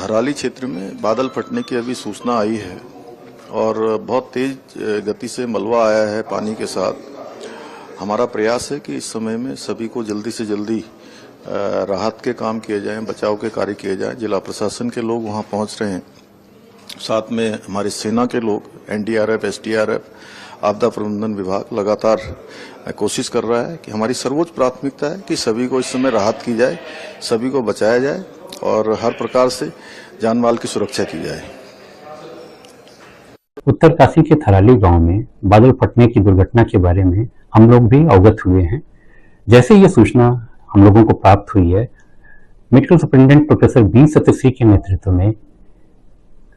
थराली क्षेत्र में बादल फटने की अभी सूचना आई है और बहुत तेज गति से मलबा आया है पानी के साथ। हमारा प्रयास है कि इस समय में सभी को जल्दी से जल्दी राहत के काम किए जाएं, बचाव के कार्य किए जाएं। जिला प्रशासन के लोग वहां पहुंच रहे हैं, साथ में हमारी सेना के लोग, एनडीआरएफ, एसडीआरएफ, आपदा प्रबंधन विभाग लगातार कोशिश कर रहा है कि हमारी सर्वोच्च प्राथमिकता है कि सभी को इस समय राहत की जाए, सभी को बचाया जाए और हर प्रकार से जान माल की सुरक्षा की जाए। उत्तरकाशी के थराली गांव में बादल फटने की दुर्घटना के बारे में हम लोग भी अवगत हुए हैं। जैसे ये सूचना हम लोगों को प्राप्त हुई है, medical superintendent professor B Satyashri के नेतृत्व में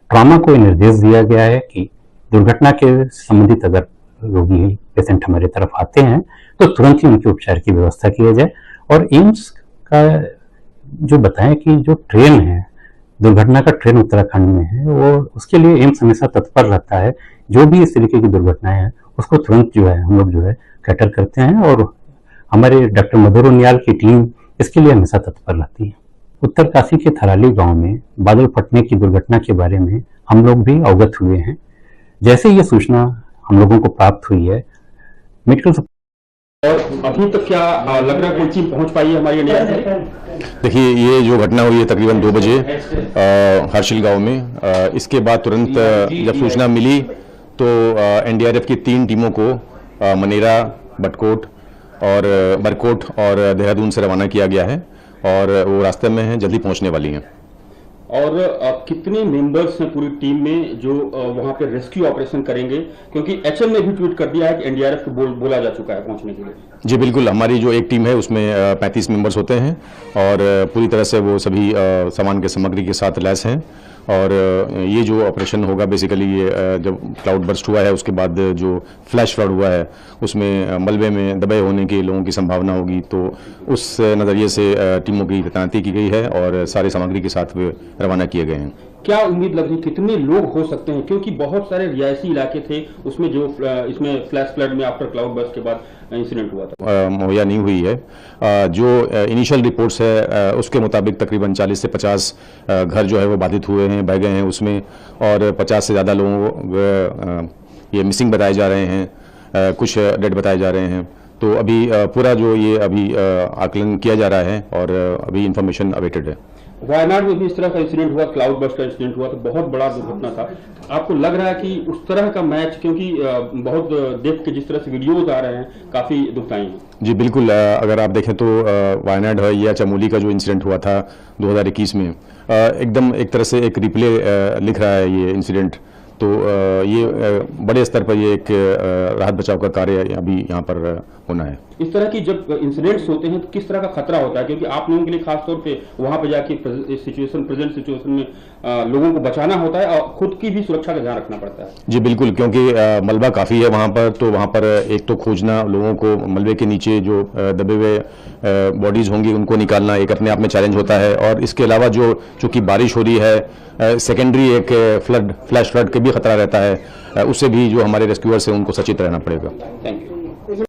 ट्रॉमा को निर्देश दिया गया है कि दुर्घटना के संबंधित अगर रोगी पेशेंट हमारे तरफ आते हैं तो तुरंत ही उनके उपचार की व्यवस्था की जाए। और एम्स का जो बताएं कि जो ट्रेन है, दुर्घटना का ट्रेन उत्तराखंड में है, वो उसके लिए एम्स हमेशा तत्पर रहता है। जो भी इस तरीके की दुर्घटनाएं हैं उसको तुरंत जो है हम लोग जो है कैटर करते हैं और हमारे डॉक्टर मधुर उनियाल की टीम इसके लिए हमेशा तत्पर रहती है। उत्तरकाशी के थराली गांव में बादल फटने की दुर्घटना के बारे में हम लोग भी अवगत हुए हैं। जैसे ये सूचना हम लोगों को प्राप्त हुई है, मेडिकल और अभी तक क्या लग रहा है कोई टीम पहुंच पाई है हमारी इंडिया में? देखिए, ये जो घटना हुई है तकरीबन 2 बजे हर्षिल गांव में, इसके बाद तुरंत जब सूचना मिली तो एनडीआरएफ की 3 टीमों को मनेरा, बटकोट और बरकोट और देहरादून से रवाना किया गया है और वो रास्ते में हैं, जल्दी पहुंचने वाली हैं। और कितने मेंबर्स हैं पूरी टीम में जो वहां पे रेस्क्यू ऑपरेशन करेंगे? क्योंकि एचएम ने भी ट्वीट कर दिया है कि एनडीआरएफ को बोला जा चुका है पहुंचने के लिए। जी बिल्कुल, हमारी जो एक टीम है उसमें 35 मेंबर्स होते हैं और पूरी तरह से वो सभी सामान के सामग्री के साथ लैस हैं। और ये जो ऑपरेशन होगा बेसिकली ये जब क्लाउड बर्स्ट हुआ है उसके बाद जो फ्लैश फ्लड हुआ है उसमें मलबे में दबे होने के लोगों की संभावना होगी, तो उस नज़रिए से टीमों की तैनाती की गई है और सारी सामग्री के साथ वे रवाना किए गए हैं। क्या उम्मीद लग रही है कितने लोग हो सकते हैं? क्योंकि बहुत सारे रिहायशी इलाके थे उसमें जो इसमें फ्लैश फ्लड में आफ्टर क्लाउड बर्स्ट के बाद इंसिडेंट हुआ था, मुहैया नहीं हुई है। जो इनिशियल रिपोर्ट्स है उसके मुताबिक तकरीबन 40 से 50 घर जो है वो बाधित हुए हैं, बह गए हैं उसमें, और 50 से ज़्यादा लोगों को ये मिसिंग बताए जा रहे हैं, कुछ डेड बताए जा रहे हैं। तो अभी पूरा जो ये अभी आकलन किया जा रहा है और अभी इंफॉर्मेशन अवेटेड है। वायनाड में भी इस तरह का इंसिडेंट हुआ, क्लाउड बर्स्ट का इंसिडेंट हुआ, तो बहुत बड़ा दुर्घटना था। आपको लग रहा है कि उस तरह का मैच, क्योंकि बहुत देख के जिस तरह से वीडियोज आ रहे हैं काफी दुखदाई हैं? जी बिल्कुल, अगर आप देखें तो वायनाड है या चमोली का जो इंसिडेंट हुआ था 2021 में, एकदम एक तरह से एक रिप्ले लिख रहा है ये इंसिडेंट। तो ये बड़े स्तर पर ये एक राहत बचाव का कार्य अभी यहाँ पर होना है। इस तरह की जब इंसिडेंट्स होते हैं तो किस तरह का खतरा होता है? क्योंकि आप लोगों के लिए खास तौर पे वहां पे जाके प्रेजेंट सिचुएशन में लोगों को बचाना होता है और खुद की भी सुरक्षा का ध्यान रखना पड़ता है। जी बिल्कुल, क्योंकि मलबा काफ़ी है वहाँ पर, तो वहाँ पर एक तो खोजना, लोगों को मलबे के नीचे जो दबे हुए बॉडीज़ होंगी उनको निकालना एक अपने आप में चैलेंज होता है। और इसके अलावा जो चूँकि बारिश हो रही है, सेकेंडरी एक फ्लैश फ्लड के भी खतरा रहता है, उससे भी जो हमारे रेस्क्यूअर्स हैं उनको सचेत रहना पड़ेगा। Thank you.